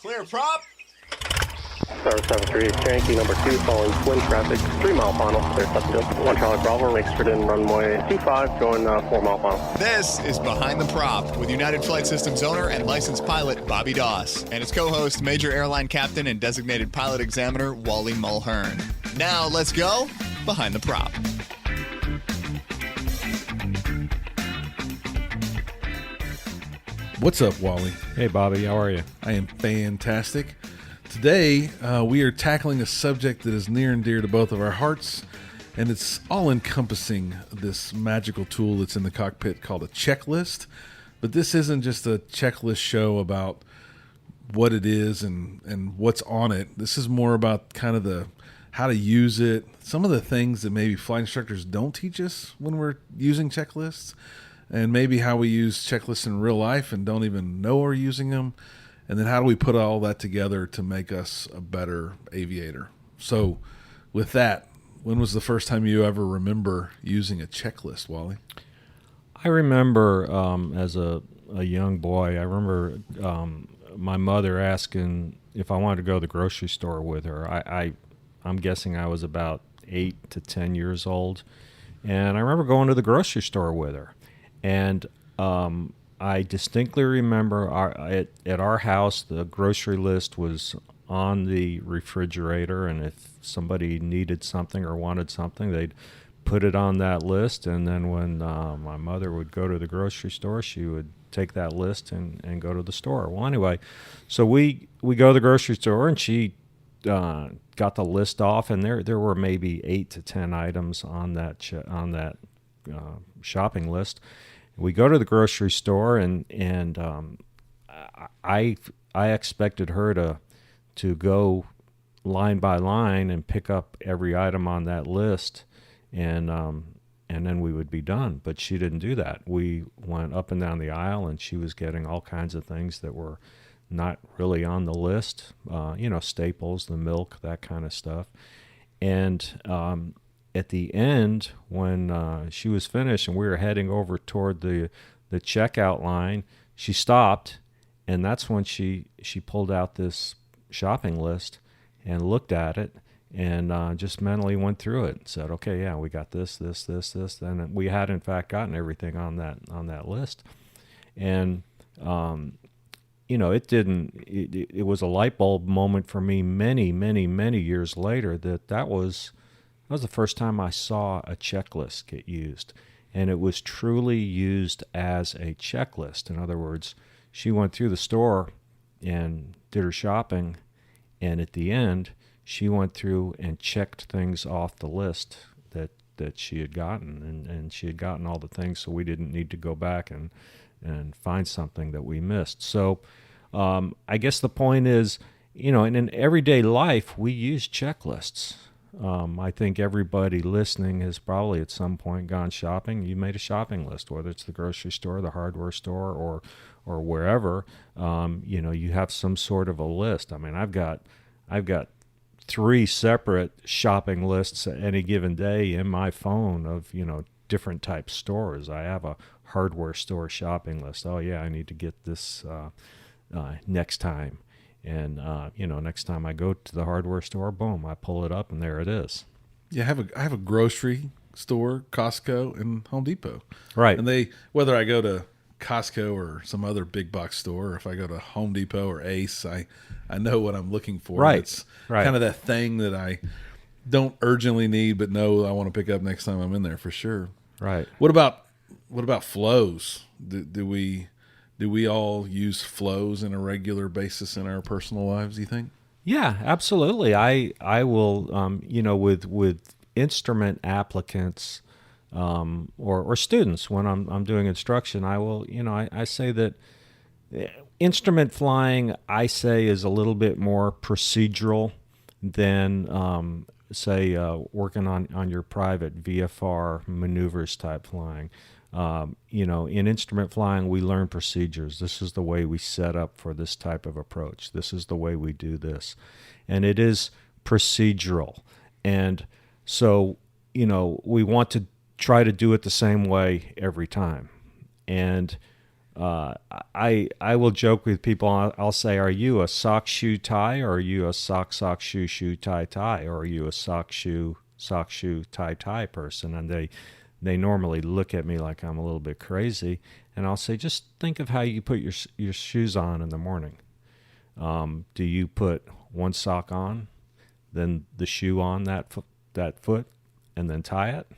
Clear prop. Star 73, Yankee number 2, following twin traffic, 3 mile final, clear subfield. 1 Charlie Bravo, exit in runway 25, going 4 mile final. This is Behind the Prop with United Flight Systems owner and licensed pilot Bobby Doss and his co-host, Major Airline Captain and designated pilot examiner Wally Mulhern. Now let's go Behind the Prop. What's up, Wally? Hey, Bobby. How are you? I am fantastic. Today, we are tackling a subject that is near and dear to both of our hearts, and it's all-encompassing, this magical tool that's in the cockpit called a checklist. But this isn't just a checklist show about what it is and what's on it. This is more about kind of the how to use it, some of the things that maybe flight instructors don't teach us when we're using checklists, and maybe how we use checklists in real life and don't even know we're using them. And then how do we put all that together to make us a better aviator? So with that, when was the first time you ever remember using a checklist, Wally? I remember as a young boy, I remember my mother asking if I wanted to go to the grocery store with her. I'm guessing I was about 8 to 10 years old. And I remember going to the grocery store with her. And I distinctly remember at our house, the grocery list was on the refrigerator, and if somebody needed something or wanted something, they'd put it on that list. And then when my mother would go to the grocery store, she would take that list and go to the store. Well, anyway, so we go to the grocery store, and she got the list off, and there were maybe 8 to 10 items on that shopping list. We go to the grocery store, and I expected her to go line by line and pick up every item on that list, and then we would be done. But she didn't do that. We went up and down the aisle, and she was getting all kinds of things that were not really on the list, staples, the milk, that kind of stuff. And at the end, when she was finished and we were heading over toward the checkout line, she stopped, and that's when she pulled out this shopping list and looked at it and just mentally went through it and said, okay, yeah, we got this. And we had, in fact, gotten everything on that list. And it was a light bulb moment for me many, many, many years later that was the first time I saw a checklist get used. And it was truly used as a checklist. In other words, she went through the store and did her shopping, and at the end, she went through and checked things off the list that she had gotten. And she had gotten all the things, so we didn't need to go back and find something that we missed. So I guess the point is, in everyday life, we use checklists. I think everybody listening has probably at some point gone shopping. You made a shopping list, whether it's the grocery store, the hardware store, or wherever. You have some sort of a list. I mean, I've got 3 separate shopping lists at any given day in my phone of different type stores. I have a hardware store shopping list. Oh yeah, I need to get this next time. And, next time I go to the hardware store, boom, I pull it up and there it is. Yeah, I have a grocery store, Costco, and Home Depot. Right. And whether I go to Costco or some other big box store, or if I go to Home Depot or Ace, I know what I'm looking for. Right. It's kind of that thing that I don't urgently need, but know I want to pick up next time I'm in there for sure. Right. What about flows? Do we all use flows on a regular basis in our personal lives, do you think? Yeah, absolutely. I will, with instrument applicants or students, when I'm doing instruction, I will, I say that instrument flying, I say, is a little bit more procedural than, say, working on your private VFR maneuvers type flying. In instrument flying, we learn procedures. This is the way we set up for this type of approach. This is the way we do this. And it is procedural. And so, we want to try to do it the same way every time. And I will joke with people. I'll say, "Are you a sock shoe tie, or are you a sock shoe shoe tie tie, or are you a sock shoe tie person?" And they normally look at me like I'm a little bit crazy, and I'll say, "Just think of how you put your shoes on in the morning. Do you put one sock on, then the shoe on that foot, and then tie it,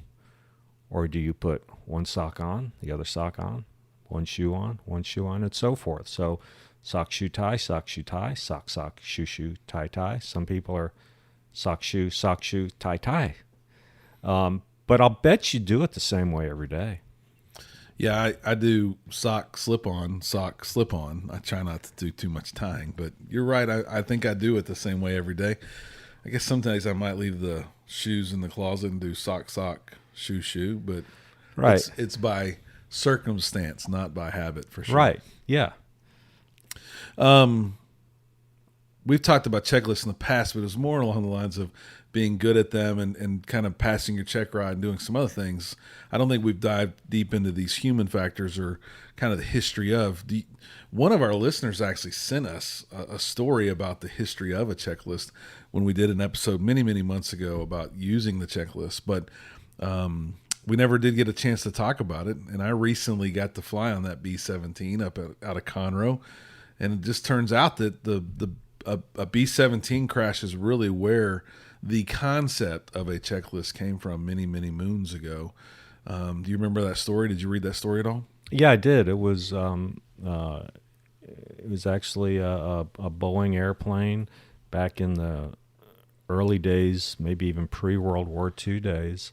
or do you put one sock on, the other sock on?" One shoe on, and so forth. So sock, shoe, tie, sock, shoe, tie. Some people are sock, shoe, tie, tie. But I'll bet you do it the same way every day. Yeah, I do sock, slip on. I try not to do too much tying, but you're right. I think I do it the same way every day. I guess sometimes I might leave the shoes in the closet and do sock, shoe, but right. It's by circumstance, not by habit, for sure. Right. Yeah. We've talked about checklists in the past, but it was more along the lines of being good at them and kind of passing your check ride and doing some other things. I don't think we've dived deep into these human factors or kind of the history of. One of our listeners actually sent us a story about the history of a checklist when we did an episode many, many months ago about using the checklist, but we never did get a chance to talk about it. And I recently got to fly on that B-17 out of Conroe, and it just turns out that a B-17 crash is really where the concept of a checklist came from many, many moons ago. Do you remember that story? Did you read that story at all? Yeah, I did. It was actually a Boeing airplane back in the early days, maybe even pre-World War II days.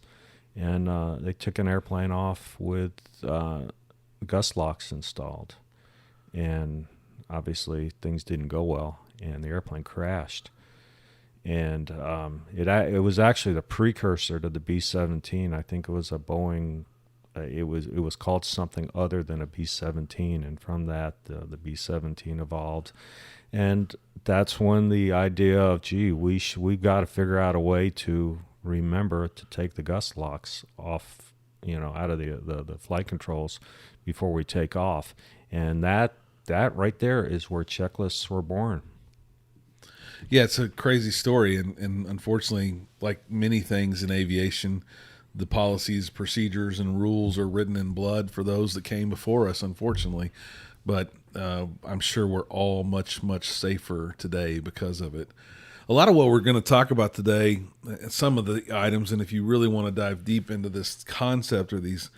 And they took an airplane off with gust locks installed. And obviously things didn't go well, and the airplane crashed. And it was actually the precursor to the B-17. I think it was a Boeing. It was called something other than a B-17, and from that the B-17 evolved. And that's when the idea of, gee, we've got to figure out a way to remember to take the gust locks off, out of the flight controls before we take off. And that right there is where checklists were born. Yeah, it's a crazy story, and unfortunately, like many things in aviation, the policies, procedures, and rules are written in blood for those that came before us, unfortunately. But I'm sure we're all much, much safer today because of it. A lot of what we're going to talk about today, some of the items, and if you really want to dive deep into this concept or these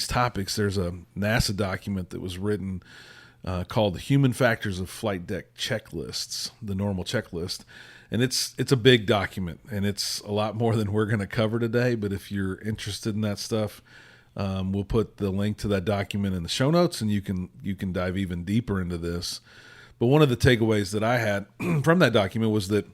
topics, there's a NASA document that was written called The Human Factors of Flight Deck Checklists, the normal checklist. And it's a big document, and it's a lot more than we're going to cover today. But if you're interested in that stuff, we'll put the link to that document in the show notes, and you can dive even deeper into this. But one of the takeaways that I had from that document was that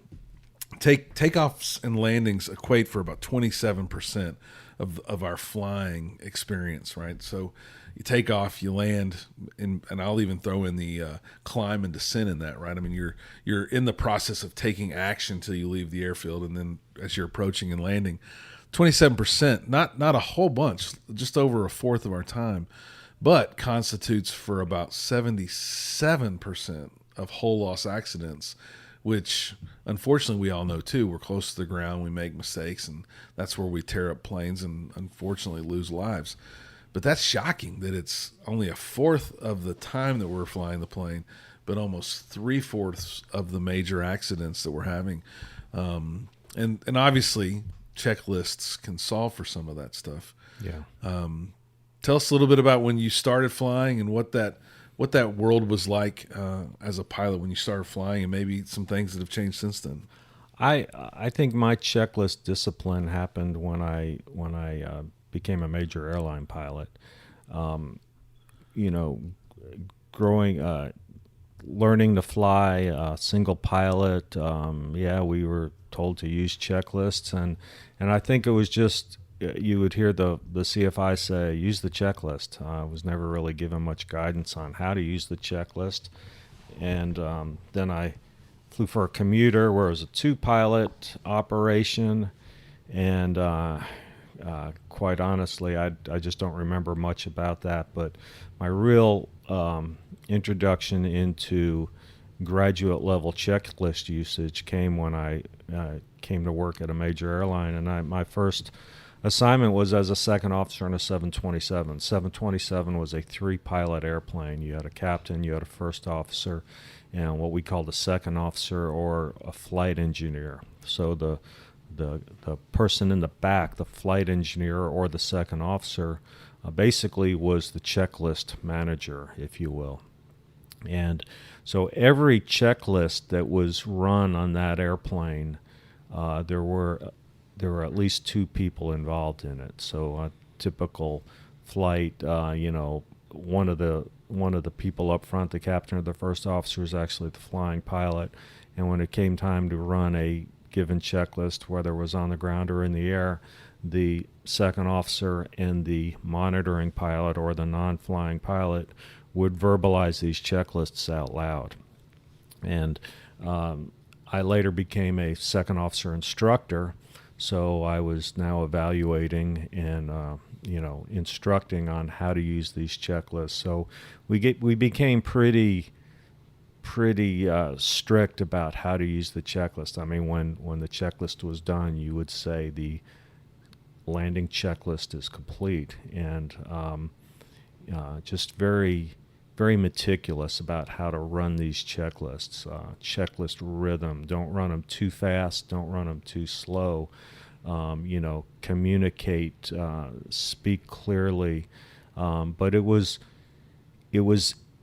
takeoffs and landings equate for about 27% of our flying experience, right? So you take off, you land, and I'll even throw in the climb and descent in that, right? I mean, you're in the process of taking action till you leave the airfield, and then as you're approaching and landing, 27%, not a whole bunch, just over a fourth of our time, but constitutes for about 77% of whole loss accidents, which unfortunately we all know too. We're close to the ground, we make mistakes, and that's where we tear up planes and unfortunately lose lives. But that's shocking that it's only a fourth of the time that we're flying the plane, but almost 3/4 of the major accidents that we're having. And obviously checklists can solve for some of that stuff. Yeah. Tell us a little bit about when you started flying and what that world was like as a pilot when you started flying, and maybe some things that have changed since then. I think my checklist discipline happened when I became a major airline pilot. Learning to fly single pilot. We were told to use checklists, and I think it was just, you would hear the CFI say, use the checklist. I was never really given much guidance on how to use the checklist. And then I flew for a commuter where it was a 2-pilot operation, and Quite honestly, I just don't remember much about that. But my real introduction into graduate level checklist usage came when I came to work at a major airline, and my first assignment was as a second officer on a 727. 727 was a 3-pilot airplane. You had a captain, you had a first officer, and what we called a second officer or a flight engineer. So the person in the back, the flight engineer or the second officer, basically was the checklist manager, if you will. And so every checklist that was run on that airplane, there were at least 2 people involved in it. So a typical flight, one of the people up front, the captain or the first officer, is actually the flying pilot. And when it came time to run a given checklist, whether it was on the ground or in the air, the second officer and the monitoring pilot or the non-flying pilot would verbalize these checklists out loud. And I later became a second officer instructor, so I was now evaluating and instructing on how to use these checklists. So we became pretty strict about how to use the checklist. I mean, when the checklist was done, you would say the landing checklist is complete, and just very, very meticulous about how to run these checklists. Checklist rhythm. Don't run them too fast. Don't run them too slow. Communicate, speak clearly. But it was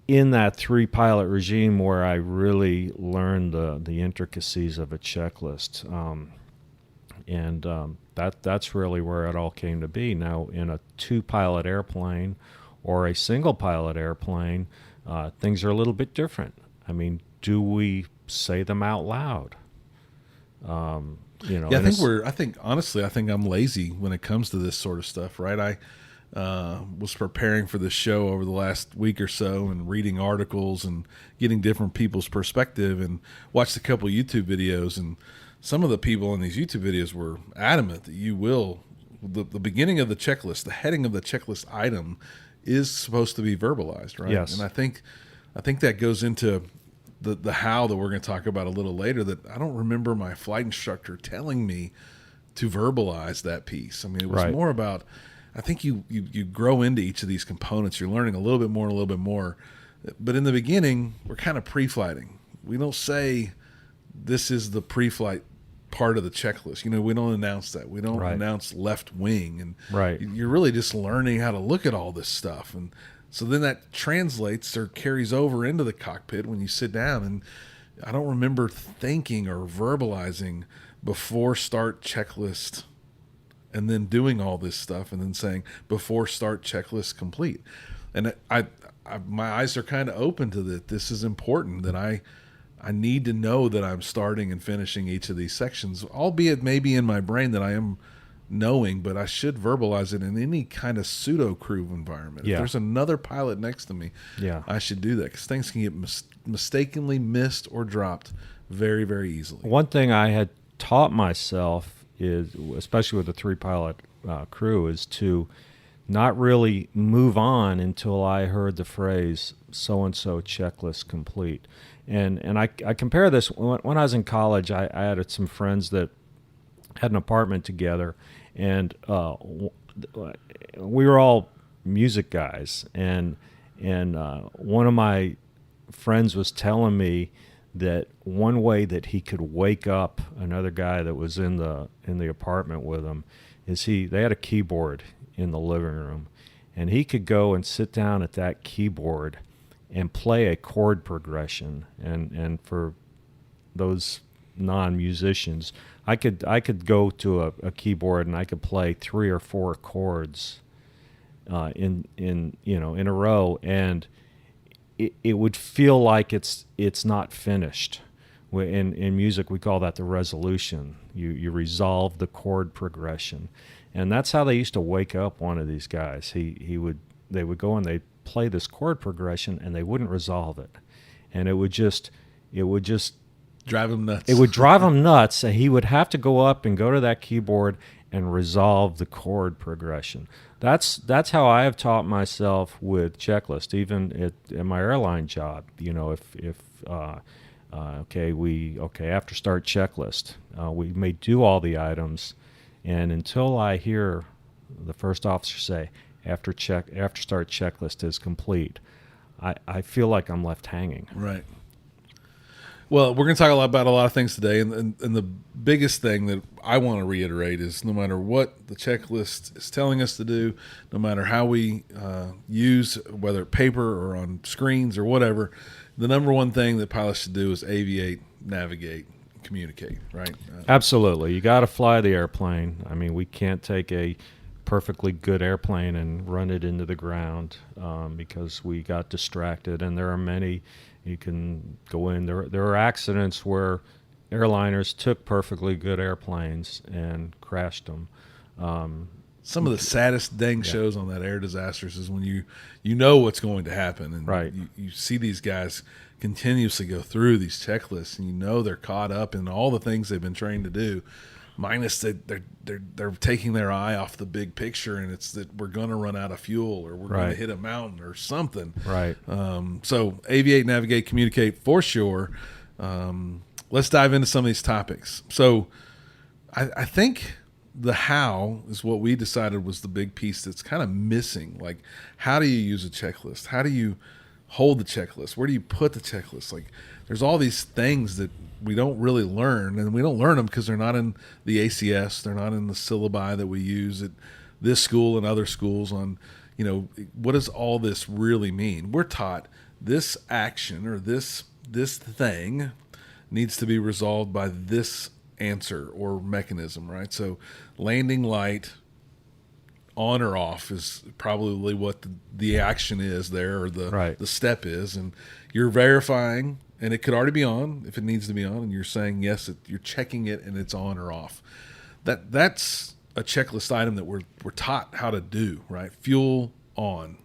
in that 3-pilot regime where I really learned the intricacies of a checklist. That's really where it all came to be. Now, in a 2-pilot airplane or a single-pilot airplane, things are a little bit different. I mean, do we say them out loud? Yeah, I think honestly, I'm lazy when it comes to this sort of stuff, right? I was preparing for this show over the last week or so and reading articles and getting different people's perspective, and watched a couple YouTube videos, and some of the people in these YouTube videos were adamant that the beginning of the checklist, the heading of the checklist item is supposed to be verbalized, right? Yes. And I think that goes into the how that we're going to talk about a little later, that I don't remember my flight instructor telling me to verbalize that piece. I mean, it was Right. more about, I think you grow into each of these components. You're learning a little bit more. But in the beginning, we're kind of pre-flighting. We don't say this is the pre-flight part of the checklist. We don't announce that. We don't Right. announce left wing. And Right. you're really just learning how to look at all this stuff. And so then that translates or carries over into the cockpit when you sit down. And I don't remember thinking or verbalizing before start checklist and then doing all this stuff and then saying before start checklist complete. And my eyes are kind of open to that. This is important, that I need to know that I'm starting and finishing each of these sections, albeit maybe in my brain that I am knowing, but I should verbalize it in any kind of pseudo crew environment. Yeah. If there's another pilot next to me, Yeah. I should do that, because things can get mistakenly missed or dropped very, very easily. One thing I had taught myself is, especially with the 3-pilot crew, is to not really move on until I heard the phrase "so-and-so checklist complete." And I compare this, when I was in college, I had some friends that had an apartment together, and we were all music guys, and one of my friends was telling me that one way that he could wake up another guy that was in the apartment with him is they had a keyboard in the living room, and he could go and sit down at that keyboard and play a chord progression. And for those non-musicians, I could go to a keyboard and I could play 3 or 4 chords in a row, and it would feel like it's not finished. In music, we call that the resolution. You resolve the chord progression, and that's how they used to wake up one of these guys. They would go and they'd play this chord progression, and they wouldn't resolve it, and it would just Drive him nuts. It would drive him nuts, and he would have to go up and go to that keyboard and resolve the chord progression. That's how I have taught myself with checklist, even at my airline job. If after start checklist, we may do all the items, and until I hear the first officer say after start checklist is complete, I feel like I'm left hanging. Right. Well, we're going to talk about a lot of things today, and the biggest thing that I want to reiterate is no matter what the checklist is telling us to do, no matter how we use, whether paper or on screens or whatever, the number one thing that pilots should do is aviate, navigate, communicate, right? Absolutely. You got to fly the airplane. I mean, we can't take a perfectly good airplane and run it into the ground because we got distracted, and there are many. You can go in. There are accidents where airliners took perfectly good airplanes and crashed them. Some of the saddest dang shows on that air disasters is when you know what's going to happen, and right. you see these guys continuously go through these checklists, and you know they're caught up in all the things they've been trained to do, minus that they're taking their eye off the big picture, and it's that we're going to run out of fuel, or we're going to hit a mountain or something. Right. So aviate, navigate, communicate for sure. Let's dive into some of these topics. So I think the how is what we decided was the big piece that's kind of missing. Like, how do you use a checklist? How do you hold the checklist? Where do you put the checklist? Like, there's all these things that we don't really learn, and we don't learn them because they're not in the ACS. They're not in the syllabi that we use at this school and other schools on, what does all this really mean? We're taught this action or this thing needs to be resolved by this answer or mechanism, right? So landing light on or off is probably what the action is there, or the step is, and you're verifying, and it could already be on if it needs to be on, and you're saying yes, you're checking it and it's on or off. That's a checklist item that we're taught how to do, right? Fuel on,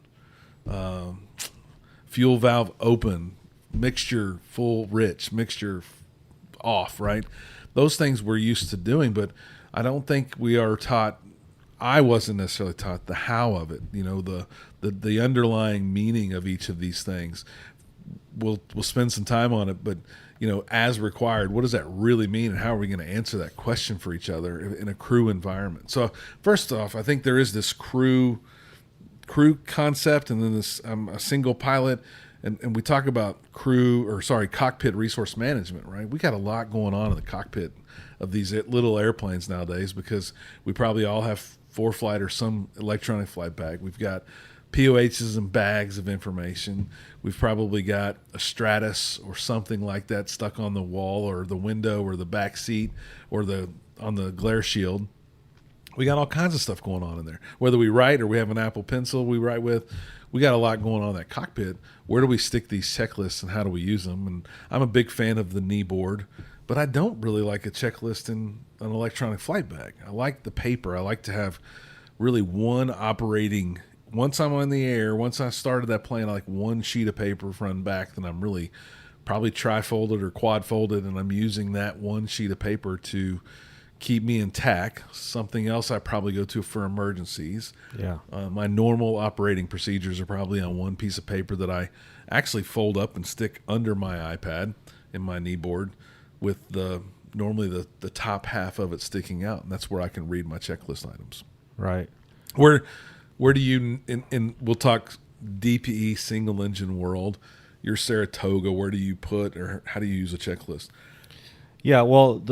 fuel valve open, mixture full rich, mixture off, right? Those things we're used to doing, but I don't think we are taught. I wasn't necessarily taught the how of it, the underlying meaning of each of these things. We'll spend some time on it, but as required, what does that really mean, and how are we going to answer that question for each other in a crew environment? So first off, I think there is this crew concept, and then this a single pilot, and we talk about cockpit resource management, right? We got a lot going on in the cockpit of these little airplanes nowadays, because we probably all have ForeFlight or some electronic flight bag. We've got POHs and bags of information. We've probably got a Stratus or something like that stuck on the wall or the window or the back seat or on the glare shield. We got all kinds of stuff going on in there. Whether we write or we have an Apple Pencil we write with, we got a lot going on in that cockpit. Where do we stick these checklists, and how do we use them? And I'm a big fan of the knee board, but I don't really like a checklist in an electronic flight bag. I like the paper. I like to have really one operating. Once I'm on the air, once I started that plane, I like one sheet of paper front and back that I'm really probably tri-folded or quad-folded, and I'm using that one sheet of paper to keep me intact. Something else I probably go to for emergencies. Yeah. My normal operating procedures are probably on one piece of paper that I actually fold up and stick under my iPad in my knee board, with normally the top half of it sticking out, and that's where I can read my checklist items. Right. Where do you, we'll talk DPE single engine world, your Saratoga, where do you put, or how do you use a checklist? Yeah, well,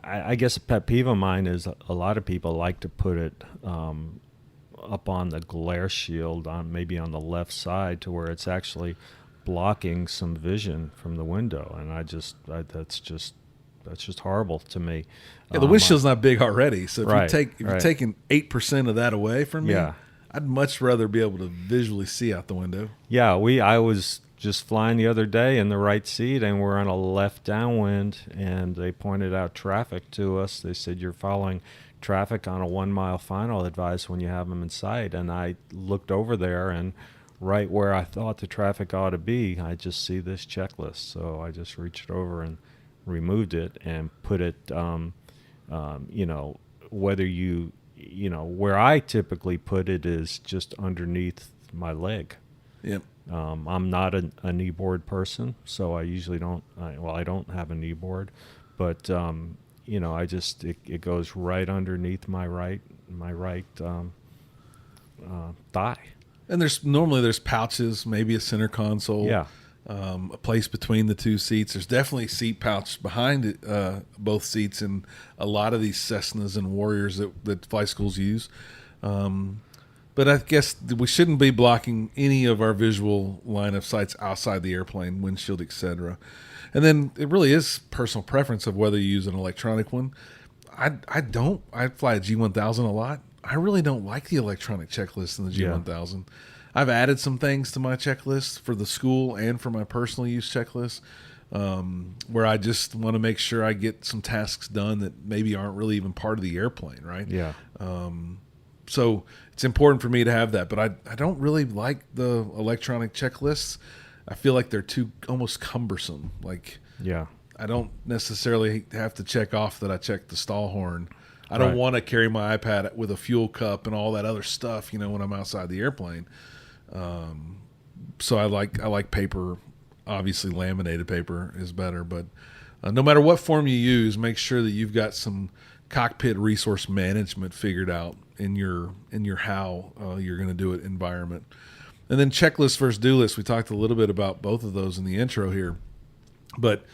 I guess a pet peeve of mine is a lot of people like to put it up on the glare shield, maybe on the left side, to where it's actually blocking some vision from the window, and that's just horrible to me. Yeah, the windshield's not big already, so if you're taking 8% of that away from me, I'd much rather be able to visually see out the window. Yeah, I was just flying the other day in the right seat, and we're on a left downwind, and they pointed out traffic to us. They said, you're following traffic on a 1 mile final advice when you have them in sight. And I looked over there, and right where I thought the traffic ought to be, I just see this checklist. So I just reached over and removed it and put it, whether where I typically put it is just underneath my leg. Yep. I'm not a kneeboard person, so I usually don't. I don't have a kneeboard, but it goes right underneath my right thigh. And there's pouches, maybe a center console. Yeah. A place between the two seats. There's definitely a seat pouch behind it, both seats in a lot of these Cessnas and Warriors that fly schools use. But I guess we shouldn't be blocking any of our visual line of sights outside the airplane, windshield, etc. And then it really is personal preference of whether you use an electronic one. I fly a G1000 a lot. I really don't like the electronic checklist in the G1000. Yeah. I've added some things to my checklist for the school and for my personal use checklist, where I just want to make sure I get some tasks done that maybe aren't really even part of the airplane, right? Yeah. So it's important for me to have that, but I don't really like the electronic checklists. I feel like they're too almost cumbersome. Like, yeah, I don't necessarily have to check off that I checked the stall horn. I don't want to carry my iPad with a fuel cup and all that other stuff, when I'm outside the airplane. So I like paper. Obviously, laminated paper is better, but no matter what form you use, make sure that you've got some cockpit resource management figured out in your how you're going to do it environment. And then checklist versus do list. We talked a little bit about both of those in the intro here, but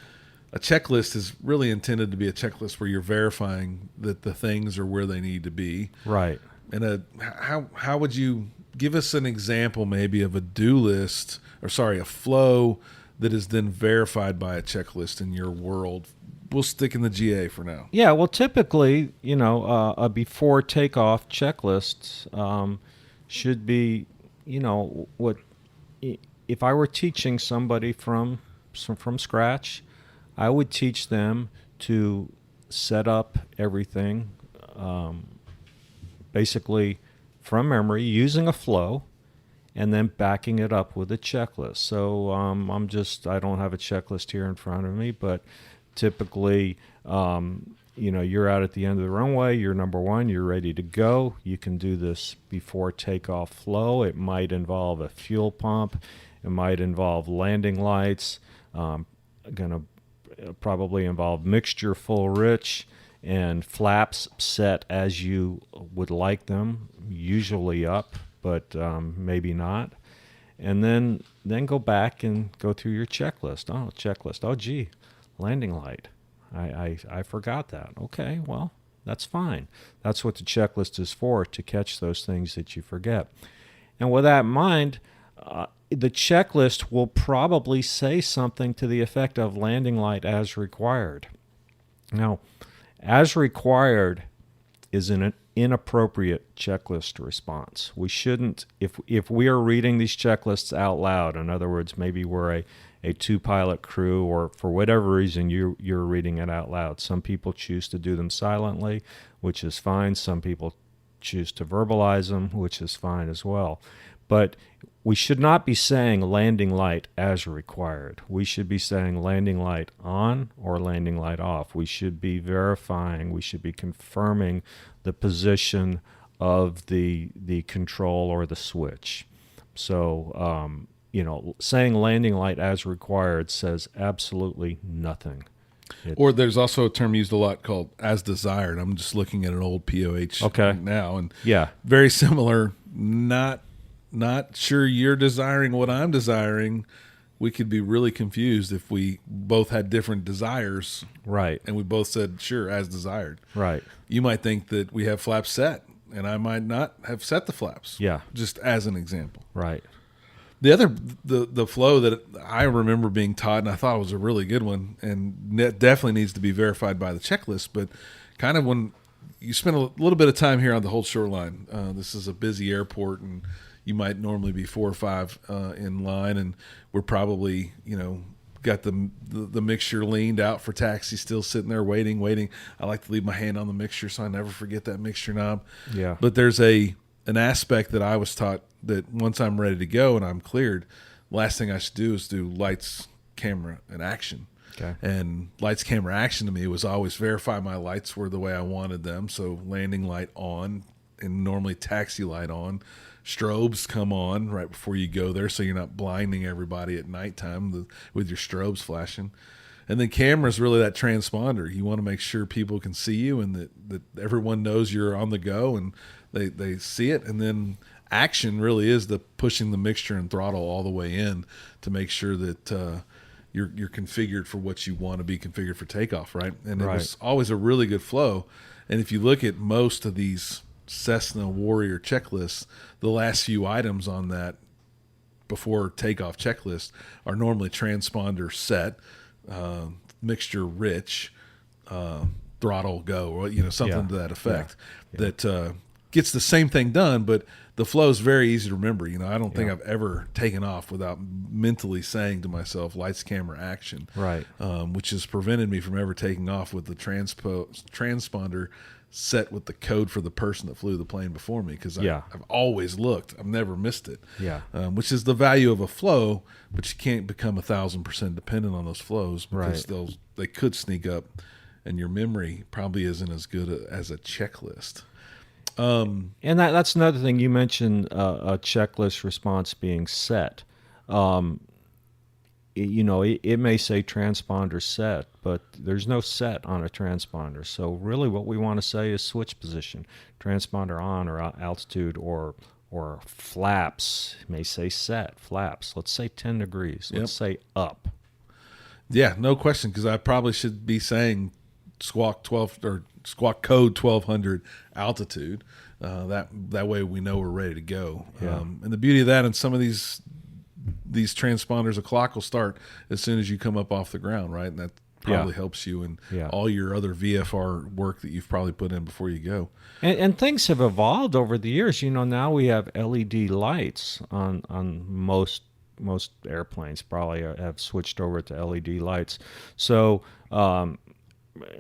a checklist is really intended to be a checklist where you're verifying that the things are where they need to be. Right. And how would you give us an example maybe of a do list, a flow that is then verified by a checklist in your world? We'll stick in the GA for now. Yeah, well, typically, a before takeoff checklist should be, what if I were teaching somebody from scratch, I would teach them to set up everything basically from memory using a flow and then backing it up with a checklist. So I don't have a checklist here in front of me, but typically, you're out at the end of the runway, you're number one, you're ready to go. You can do this before takeoff flow. It might involve a fuel pump. It might involve landing lights. Going to probably involve mixture full rich and flaps set as you would like them, usually up, but maybe not. And then go back and go through your checklist. Oh, gee, landing light. I forgot that. Okay, well, that's fine. That's what the checklist is for, to catch those things that you forget. And with that in mind, the checklist will probably say something to the effect of landing light as required. Now, as required is an inappropriate checklist response. We shouldn't, if we are reading these checklists out loud, in other words, maybe we're a two-pilot crew, or for whatever reason you're reading it out loud. Some people choose to do them silently, which is fine. Some people choose to verbalize them, which is fine as well. But we should not be saying landing light as required. We should be saying landing light on or landing light off. We should be verifying, we should be confirming the position of the control or the switch. So, saying landing light as required says absolutely nothing. Or there's also a term used a lot called as desired. I'm just looking at an old POH now, and very similar. Not sure you're desiring what I'm desiring. We could be really confused if we both had different desires. Right. And we both said, sure, as desired. Right. You might think that we have flaps set, and I might not have set the flaps. Yeah. Just as an example. Right. The flow that I remember being taught, and I thought it was a really good one, and definitely needs to be verified by the checklist, but kind of when you spend a little bit of time here on the whole shoreline, this is a busy airport, and you might normally be 4 or 5 in line, and we're probably, got the mixture leaned out for taxi, still sitting there waiting. I like to leave my hand on the mixture so I never forget that mixture knob. Yeah. But there's an aspect that I was taught that once I'm ready to go and I'm cleared, last thing I should do is do lights, camera, and action. Okay. And lights, camera, action to me was always verify my lights were the way I wanted them. So landing light on, and normally taxi light on. Strobes come on right before you go there, so you're not blinding everybody at nighttime with your strobes flashing. And then camera's really that transponder. You want to make sure people can see you and that everyone knows you're on the go and they see it. And then action really is the pushing the mixture and throttle all the way in to make sure that you're configured for what you want to be configured for takeoff, right? And it was always a really good flow. And if you look at most of these Cessna Warrior checklists, the last few items on that before takeoff checklist are normally transponder set, mixture rich, throttle go, or something to that effect. That gets the same thing done, but the flow is very easy to remember. I don't think I've ever taken off without mentally saying to myself, lights, camera, action. Right. Which has prevented me from ever taking off with the transponder set with the code for the person that flew the plane before me, because I've always looked. I've never missed it. Which is the value of a flow, but you can't become 1,000% dependent on those flows, because they could sneak up, and your memory probably isn't as good as a checklist. And that's another thing you mentioned, a checklist response being set. It may say transponder set, but there's no set on a transponder. So really what we want to say is switch position, transponder on or altitude or flaps. It may say set, flaps. Let's say 10 degrees. Let's say up. Yeah, no question, because I probably should be saying squawk 12 or squawk code 1200 altitude. That way we know we're ready to go. And the beauty of that, and some of these transponders, a clock will start as soon as you come up off the ground, right? And that probably helps you in all your other VFR work that you've probably put in before you go. And things have evolved over the years. Now we have LED lights on most airplanes. Probably have switched over to LED lights. So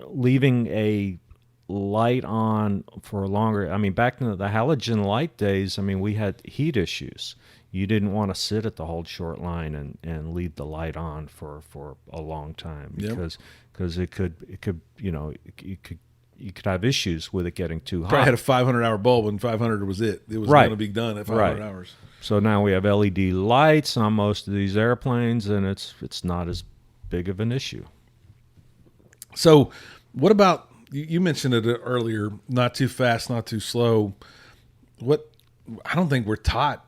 leaving a light on for longer. Back in the halogen light days, we had heat issues. You didn't want to sit at the hold short line and leave the light on for a long time, because it could you could have issues with it getting too hot. Probably had a 500-hour bulb, and 500 was it. It was going to be done at 500 hours. So now we have LED lights on most of these airplanes, and it's not as big of an issue. So what about, you mentioned it earlier, not too fast, not too slow. I don't think we're taught,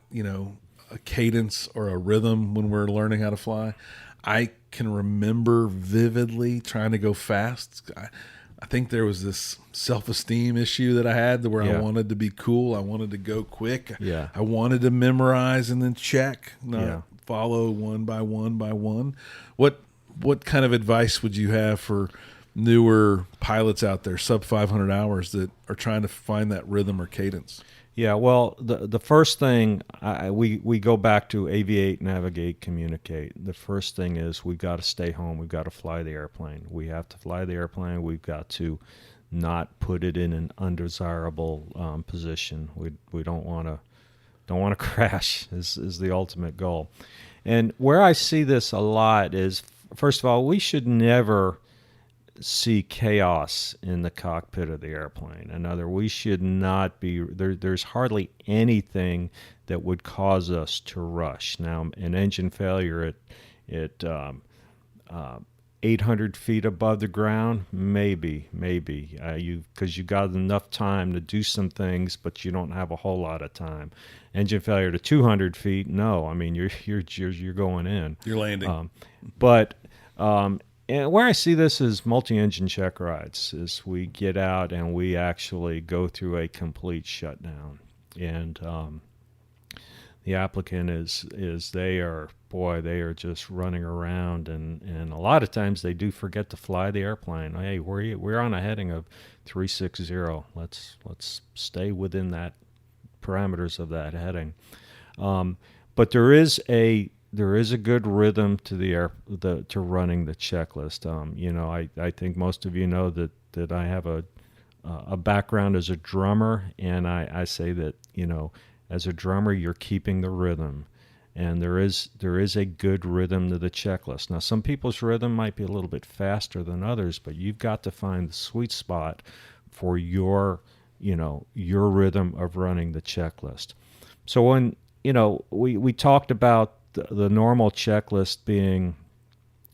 a cadence or a rhythm when we're learning how to fly. I can remember vividly trying to go fast. I think there was this self-esteem issue that I had where I wanted to be cool. I wanted to go quick. I wanted to memorize and then check, not follow one by one by one. What kind of advice would you have for newer pilots out there, sub 500 hours, that are trying to find that rhythm or cadence? Yeah, well, the first thing, we go back to aviate, navigate, communicate. The first thing is we've got to stay home. We've got to fly the airplane. We have to fly the airplane. We've got to not put it in an undesirable position. We don't want to crash is the ultimate goal. And where I see this a lot is, first of all, we should never see chaos in the cockpit of the airplane. We should not be there. There's hardly anything that would cause us to rush. Now, an engine failure at 800 feet above the ground, maybe because you got enough time to do some things, but you don't have a whole lot of time. Engine failure to 200 feet, no. You're going in. You're landing. And where I see this is multi-engine check rides, is we get out and we actually go through a complete shutdown. And the applicant they are just running around, and a lot of times they do forget to fly the airplane. Hey, we're on a heading of 360. Let's stay within that parameters of that heading. But there is a good rhythm to to running the checklist. I think most of you know that I have a background as a drummer, and I say that as a drummer you're keeping the rhythm. And there is a good rhythm to the checklist. Now, some people's rhythm might be a little bit faster than others, but you've got to find the sweet spot for your rhythm of running the checklist. So when, we talked about the normal checklist being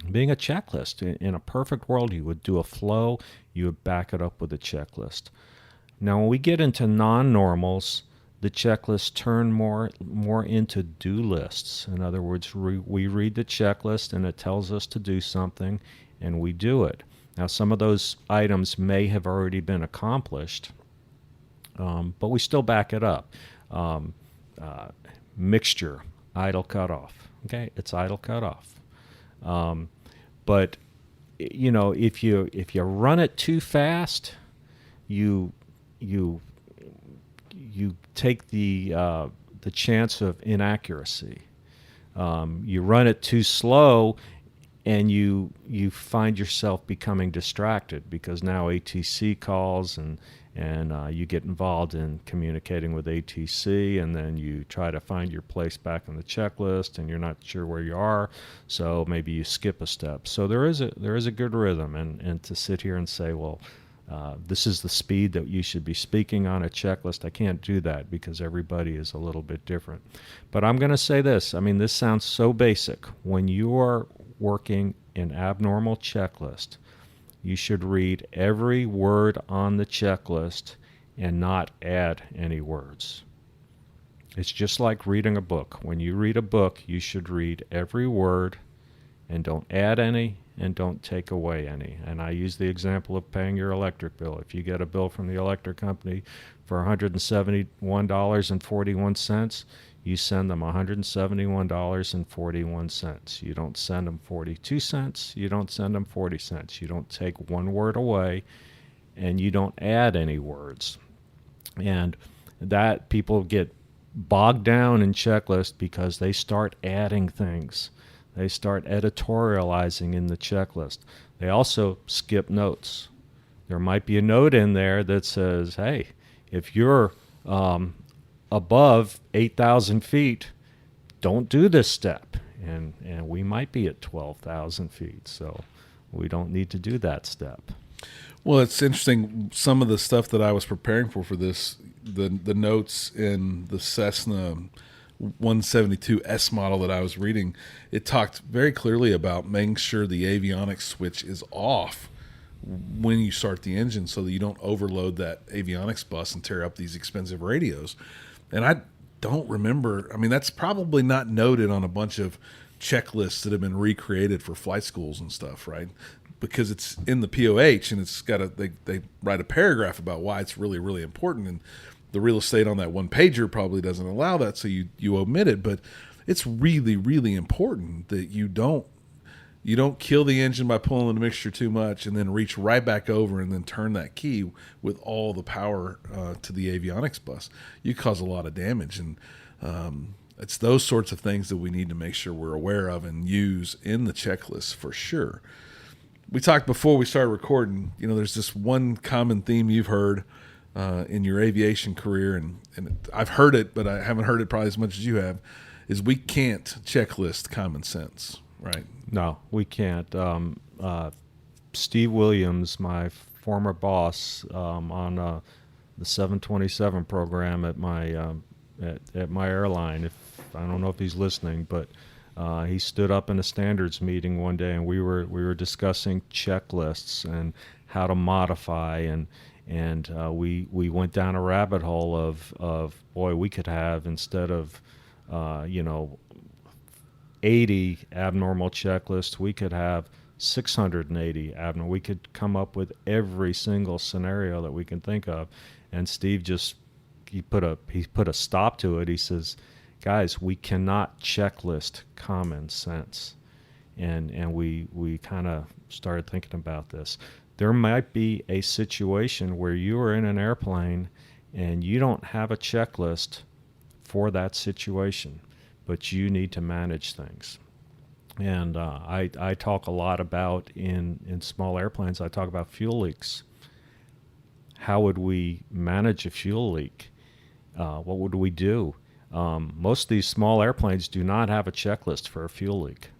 a checklist. In a perfect world, you would do a flow, you would back it up with a checklist. Now, when we get into non-normals, the checklists turn more into do lists. In other words, we read the checklist and it tells us to do something, and we do it. Now, some of those items may have already been accomplished, but we still back it up. Mixture, idle cutoff. Okay, it's idle cutoff. But if you run it too fast, you take the chance of inaccuracy. You run it too slow, and you find yourself becoming distracted because now ATC calls and you get involved in communicating with ATC, and then you try to find your place back in the checklist, and you're not sure where you are, so maybe you skip a step. So there is a good rhythm, and to sit here and say, well, this is the speed that you should be speaking on a checklist, I can't do that because everybody is a little bit different. But I'm going to say this. I mean, this sounds so basic. When you are working an abnormal checklist, you should read every word on the checklist and not add any words. It's just like reading a book. When you read a book, you should read every word and don't add any and don't take away any. And I use the example of paying your electric bill. If you get a bill from the electric company for $171.41, you send them $171.41. You don't send them 42 cents. You don't send them 40 cents. You don't take one word away, and you don't add any words. And that people get bogged down in checklists because they start adding things. They start editorializing in the checklist. They also skip notes. There might be a note in there that says, hey, if you're above 8,000 feet, don't do this step. And we might be at 12,000 feet, so we don't need to do that step. Well, it's interesting. Some of the stuff that I was preparing for this, the notes in the Cessna 172S model that I was reading, it talked very clearly about making sure the avionics switch is off when you start the engine so that you don't overload that avionics bus and tear up these expensive radios. And I don't remember, I mean, that's probably not noted on a bunch of checklists that have been recreated for flight schools and stuff, right? Because it's in the POH and it's got they write a paragraph about why it's really, really important. And the real estate on that one pager probably doesn't allow that, so you omit it. But it's really, really important that you don't kill the engine by pulling the mixture too much and then reach right back over and then turn that key with all the power to the avionics bus. You cause a lot of damage, and it's those sorts of things that we need to make sure we're aware of and use in the checklist for sure. We talked before we started recording, there's this one common theme you've heard in your aviation career, and I've heard it, but I haven't heard it probably as much as you have, is we can't checklist common sense, right? No, we can't. Steve Williams, my former boss on the 727 program at my airline, I don't know if he's listening, but he stood up in a standards meeting one day, and we were discussing checklists and how to modify, and we went down a rabbit hole of boy, we could have, instead of 80 abnormal checklists, we could have 680 abnormal. We could come up with every single scenario that we can think of. And Steve he put a stop to it. He says, guys, we cannot checklist common sense. And we kind of started thinking about this. There might be a situation where you are in an airplane and you don't have a checklist for that situation, but you need to manage things. And I talk a lot about, in small airplanes, I talk about fuel leaks. How would we manage a fuel leak? What would we do? Most of these small airplanes do not have a checklist for a fuel leak.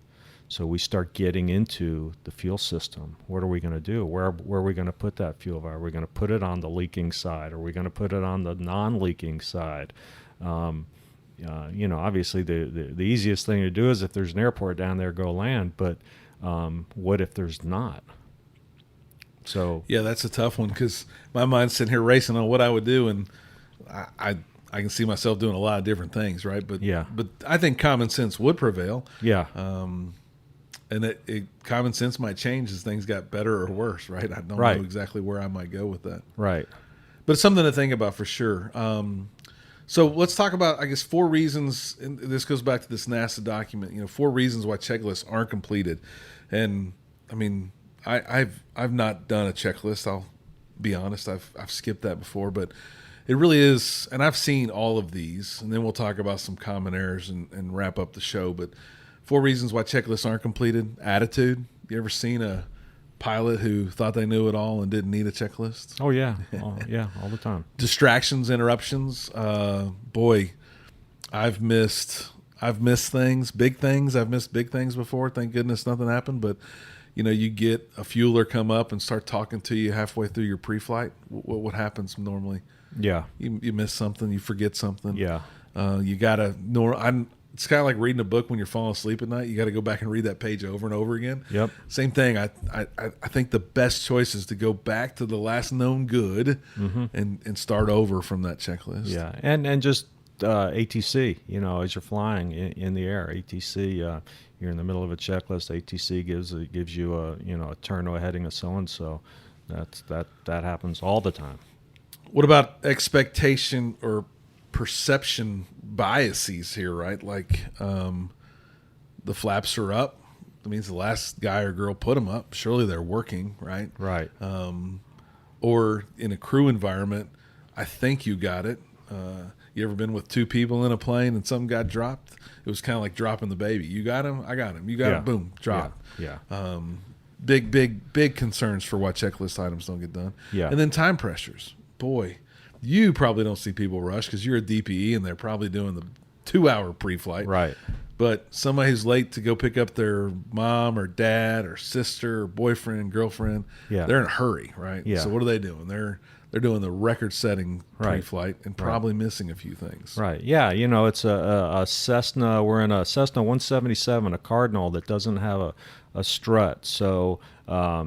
So we start getting into the fuel system. What are we going to do? Where are we going to put that fuel? Are we going to put it on the leaking side? Are we going to put it on the non-leaking side? Obviously the easiest thing to do is if there's an airport down there, go land. But what if there's not? So yeah, that's a tough one because my mind's sitting here racing on what I would do, and I can see myself doing a lot of different things, right? But I think common sense would prevail. Yeah. And common sense might change as things got better or worse, right? I don't know exactly where I might go with that. Right. But it's something to think about for sure. So let's talk about, I guess, 4 reasons, and this goes back to this NASA document, 4 reasons why checklists aren't completed. And, I mean, I've not done a checklist. I'll be honest. I've skipped that before, but it really is, and I've seen all of these, and then we'll talk about some common errors and wrap up the show. But 4 reasons why checklists aren't completed. Attitude. You ever seen a pilot who thought they knew it all and didn't need a checklist? Oh, yeah. All the time. Distractions, interruptions. Boy, I've missed things, big things. I've missed big things before. Thank goodness nothing happened. But, you get a fueler come up and start talking to you halfway through your pre-flight. What happens normally? Yeah. You miss something. You forget something. Yeah. You got to it's kind of like reading a book when you're falling asleep at night. You got to go back and read that page over and over again. Yep. Same thing. I think the best choice is to go back to the last known good and start over from that checklist. Yeah, and just ATC. As you're flying in the air, ATC. You're in the middle of a checklist. ATC gives you a turn to a heading of so and so. That happens all the time. What about expectation or perception biases here, right? Like the flaps are up. That means the last guy or girl put them up. Surely they're working, right? Right. Or in a crew environment, I think you got it. You ever been with 2 people in a plane and something got dropped? It was kind of like dropping the baby. You got him, I got him. You got him, boom, drop. Yeah. Big concerns for why checklist items don't get done. Yeah. And then time pressures. Boy, you probably don't see people rush because you're a DPE and they're probably doing the 2-hour pre-flight. Right. But somebody who's late to go pick up their mom or dad or sister or boyfriend, girlfriend, they're in a hurry, right? Yeah. So what are they doing? They're doing the record-setting pre-flight and probably missing a few things. Right. Yeah. It's a Cessna. We're in a Cessna 177, a Cardinal that doesn't have a strut. So, I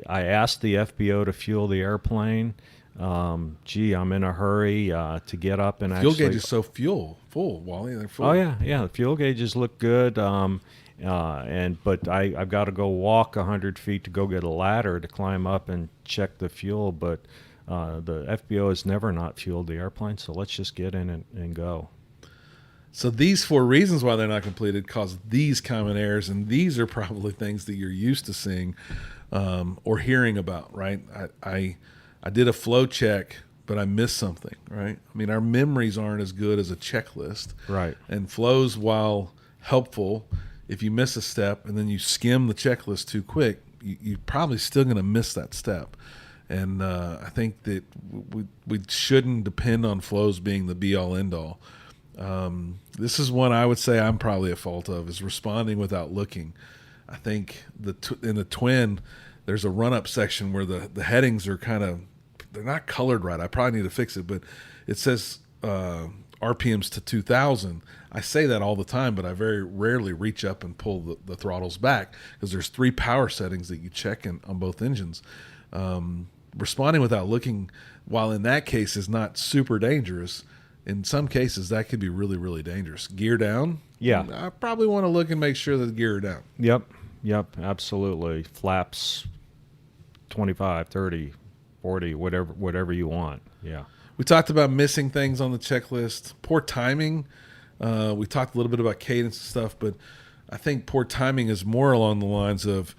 asked the FBO to fuel the airplane. I'm in a hurry to get up and fuel actually. Gauge is so full, Wally. They're full. Oh yeah. The fuel gauges look good. But I've got to go walk 100 feet to go get a ladder to climb up and check the fuel. But the FBO has never not fueled the airplane, so let's just get in and go. So these 4 reasons why they're not completed cause these common errors, and these are probably things that you're used to seeing or hearing about, right? I did a flow check, but I missed something, right? I mean, our memories aren't as good as a checklist. Right. And flows, while helpful, if you miss a step and then you skim the checklist too quick, you're probably still going to miss that step. And I think that we shouldn't depend on flows being the be-all, end-all. This is one I would say I'm probably at fault of, is responding without looking. I think in the twin, there's a run-up section where the headings are they're not colored right. I probably need to fix it, but it says RPMs to 2,000. I say that all the time, but I very rarely reach up and pull the throttles back because there's 3 power settings that you check on both engines. Responding without looking, while in that case is not super dangerous, in some cases that could be really, really dangerous. Gear down? Yeah. I probably want to look and make sure that the gear are down. Yep, absolutely. Flaps 25, 30, 40, whatever you want. Yeah. We talked about missing things on the checklist. Poor timing. We talked a little bit about cadence and stuff, but I think poor timing is more along the lines of,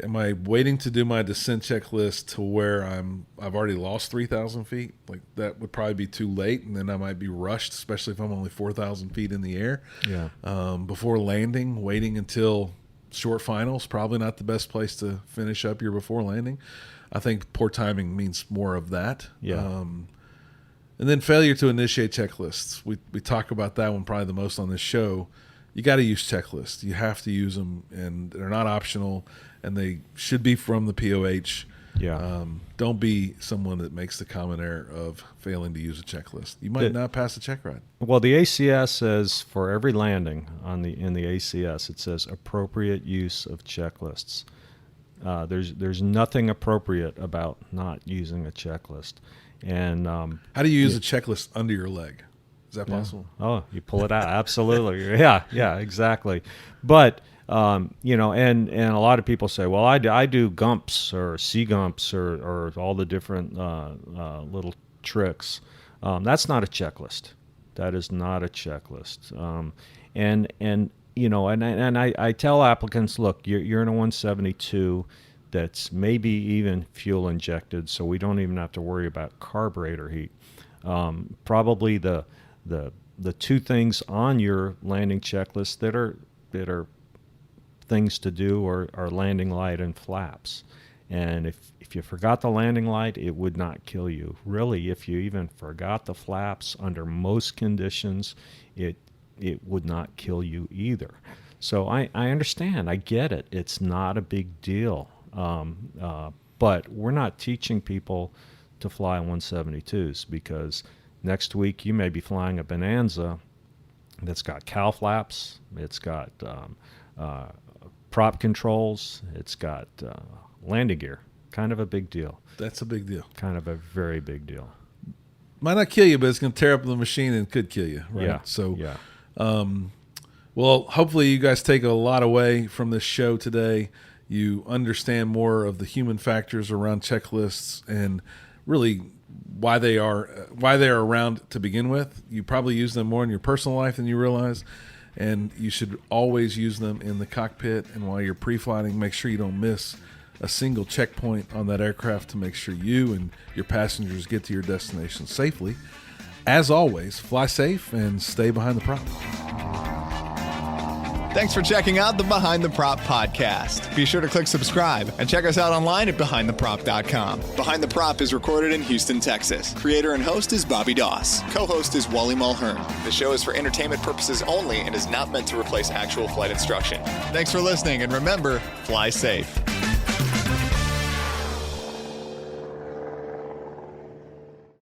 am I waiting to do my descent checklist to where I've already lost 3,000 feet? Like that would probably be too late, and then I might be rushed, especially if I'm only 4,000 feet in the air. Yeah. Before landing, waiting until short finals, probably not the best place to finish up your before landing. I think poor timing means more of that. Yeah. And then failure to initiate checklists. We talk about that one probably the most on this show. You got to use checklists. You have to use them, and they're not optional, and they should be from the POH. Yeah. Don't be someone that makes the common error of failing to use a checklist. You might not pass the check ride. Well, the ACS says for every landing in the ACS, it says appropriate use of checklists. There's nothing appropriate about not using a checklist. And how do you use a checklist under your leg? Is that possible? Oh, you pull it out. Absolutely. Yeah, exactly. But you know, and a lot of people say, well, I do gumps or C gumps or all the different little tricks. That's not a checklist. That is not a checklist. And you know, and I tell applicants, look, you're in a 172 that's maybe even fuel injected, so we don't even have to worry about carburetor heat. Probably the two things on your landing checklist that are things to do are landing light and flaps. And if you forgot the landing light, it would not kill you. Really, if you even forgot the flaps under most conditions, it would not kill you either. So I understand. I get it. It's not a big deal. But we're not teaching people to fly 172s, because next week you may be flying a Bonanza that's got cow flaps, it's got prop controls, it's got landing gear. Kind of a big deal. That's a big deal. Kind of a very big deal. Might not kill you, but it's going to tear up the machine and could kill you, right? Yeah. So, yeah. Well, hopefully you guys take a lot away from this show today. You understand more of the human factors around checklists and really why they are around to begin with. You probably use them more in your personal life than you realize, and you should always use them in the cockpit. And while you're pre-flying, make sure you don't miss a single checkpoint on that aircraft to make sure you and your passengers get to your destination safely. As always, fly safe and stay behind the prop. Thanks for checking out the Behind the Prop podcast. Be sure to click subscribe and check us out online at BehindTheProp.com. Behind the Prop is recorded in Houston, Texas. Creator and host is Bobby Doss. Co-host is Wally Mulhern. The show is for entertainment purposes only and is not meant to replace actual flight instruction. Thanks for listening, and remember, fly safe.